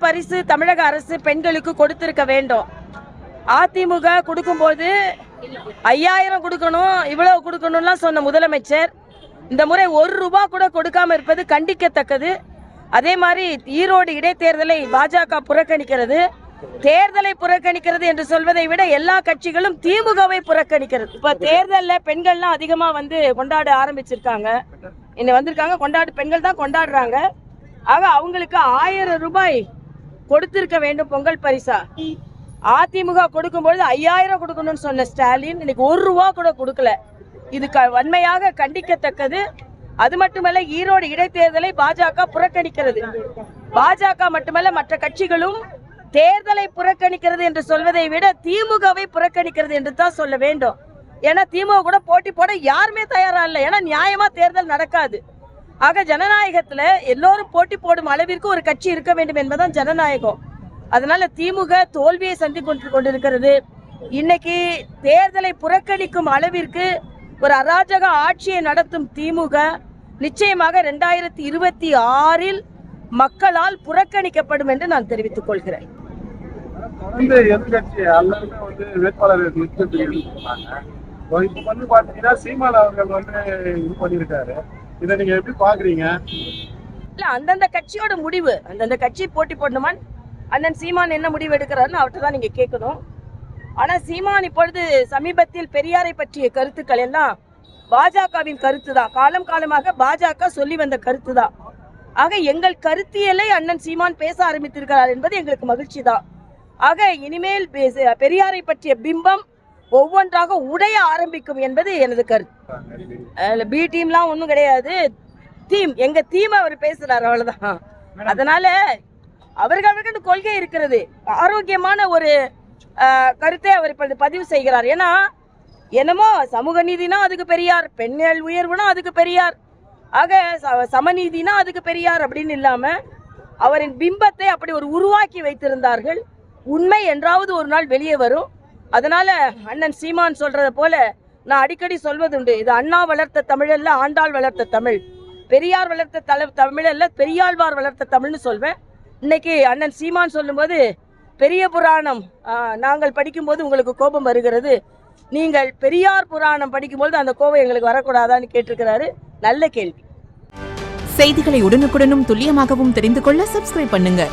பரிசு தமிழக அரசு பெண்களுக்கு கொடுத்திருக்க வேண்டும். அதிமுக கொடுக்கும்போது 5000 கொடுக்கணும், இவ்வளவு கொடுக்கணும்லாம் சொன்ன முதலமைச்சர் இந்த முறை 1 ரூபா கூட கொடுக்காம இருப்பது கண்டிக்கத்தக்கது. அதே மாதிரி ஈரோடு இடைத்தேர்தலை பாஜக புறக்கணிக்கிறது. தேர்தலை புறக்கணிக்கிறது என்று சொல்வதை விட எல்லா கட்சிகளும் திமுகவை புறக்கணிக்கிறது. இப்ப தேர்தலில் பெண்கள்லாம் அதிகமா கொண்டாட ஆரம்பிச்சிருக்காங்க. இன்னும் வந்திருக்காங்க, பெண்கள் தான் கொண்டாடுறாங்க. ஆக அவங்களுக்கு 1000 ரூபாய் கொடுத்திருக்க வேண்டும் பொங்கல் பரிசா. அதிமுக கொடுக்கும்பொழுது 5000 கொடுக்கணும்னு சொன்ன ஸ்டாலின் இன்னைக்கு 1 ரூபா கூட கொடுக்கல. இது வன்மையாக கண்டிக்கத்தக்கது. அது மட்டுமல்ல, ஈரோடு இடைத்தேர்தலை பாஜக புறக்கணிக்கிறது. பாஜக மட்டுமல்ல, மற்ற கட்சிகளும் தேர்தலை புறக்கணிக்கிறது என்று சொல்வதை விட திமுகவை புறக்கணிக்கிறது என்று தான் சொல்ல வேண்டும். ஏன்னா திமுக கூட போட்டி போட யாருமே தயாரா இல்லை. ஏன்னா நியாயமா தேர்தல் நடக்காது. ஆக ஜனநாயகத்துல எல்லோரும் போட்டி போடும் அளவிற்கு ஒரு கட்சி இருக்க வேண்டும் என்பதுதான் ஜனநாயகம். அதனால திமுக தோல்வியை சந்தித்து கொண்டிருக்கிறது. இன்னைக்கு தேர்தலை புறக்கணிக்கும் அளவிற்கு ஒரு அராஜக ஆட்சியை நடத்தும் திமுக நிச்சயமாக 2026 மக்களால் புறக்கணிக்கப்படும் என்று நான் தெரிவித்துக் கொள்கிறேன். அந்தந்த கட்சியோட முடிவு, அந்தந்த கட்சி போட்டி போடணுமா, அண்ணன் சீமான் என்ன முடிவு எடுக்கிறாருன்னு அவர்கிட்ட தான் நீங்க கேட்கணும். ஆனா சீமான் இப்பொழுது சமீபத்தில் பெரியாரை பற்றிய கருத்துக்கள் எல்லாம் பாஜகவின் கருத்து தான். காலம் காலமாக பாஜக சொல்லி வந்த கருத்து தான். ஆக எங்கள் கருத்தியலை அண்ணன் சீமான் பேச ஆரம்பித்திருக்கிறார் என்பது எங்களுக்கு மகிழ்ச்சி தான். ஆக இனிமேல் பெரியாரை பற்றிய பிம்பம் ஒவ்வொன்றாக உடைய ஆரம்பிக்கும் என்பது எனது கருத்து. பி டீம்லாம் ஒன்றும் கிடையாது. எங்க தீம் அவர் பேசுறாரு, அவ்வளவுதான். அதனால அவர்களுக்கு கொள்கை இருக்கிறது. ஆரோக்கியமான ஒரு கருத்தை அவர் இப்ப பதிவு செய்கிறார். ஏன்னா என்னமோ சமூக நீதினா அதுக்கு பெரியார், பெண்கள் உயர்வுனா அதுக்கு பெரியார், ஆக சமநீதினா அதுக்கு பெரியார் அப்படின்னு இல்லாம அவரின் பிம்பத்தை அப்படி ஒரு உருவாக்கி வைத்திருந்தார்கள். உண்மை என்றாவது ஒரு நாள் வெளியே வரும். அதனால அண்ணன் சீமான் சொல்றத போல நான் அடிக்கடி சொல்வதுண்டு, இது அண்ணா வளர்த்த தமிழ் அல்ல, ஆண்டாள் வளர்த்த தமிழ், பெரியார் வளர்த்த தமிழ் அல்ல, பெரியாழ்வார் வளர்த்த தமிழ்னு சொல்வேன். இன்னைக்கு அண்ணன் சீமான் சொல்லும்போது பெரிய புராணம் நாங்கள் படிக்கும்போது உங்களுக்கு கோபம் வருகிறது, நீங்கள் பெரியார் புராணம் படிக்கும்போது அந்த கோபம் எங்களுக்கு வரக்கூடாதான்னு கேட்டிருக்கிறாரு. நல்ல கேள்வி. செய்திகளை உடனுக்குடனும் துல்லியமாகவும் தெரிந்து கொள்ள சப்ஸ்கிரைப் பண்ணுங்க.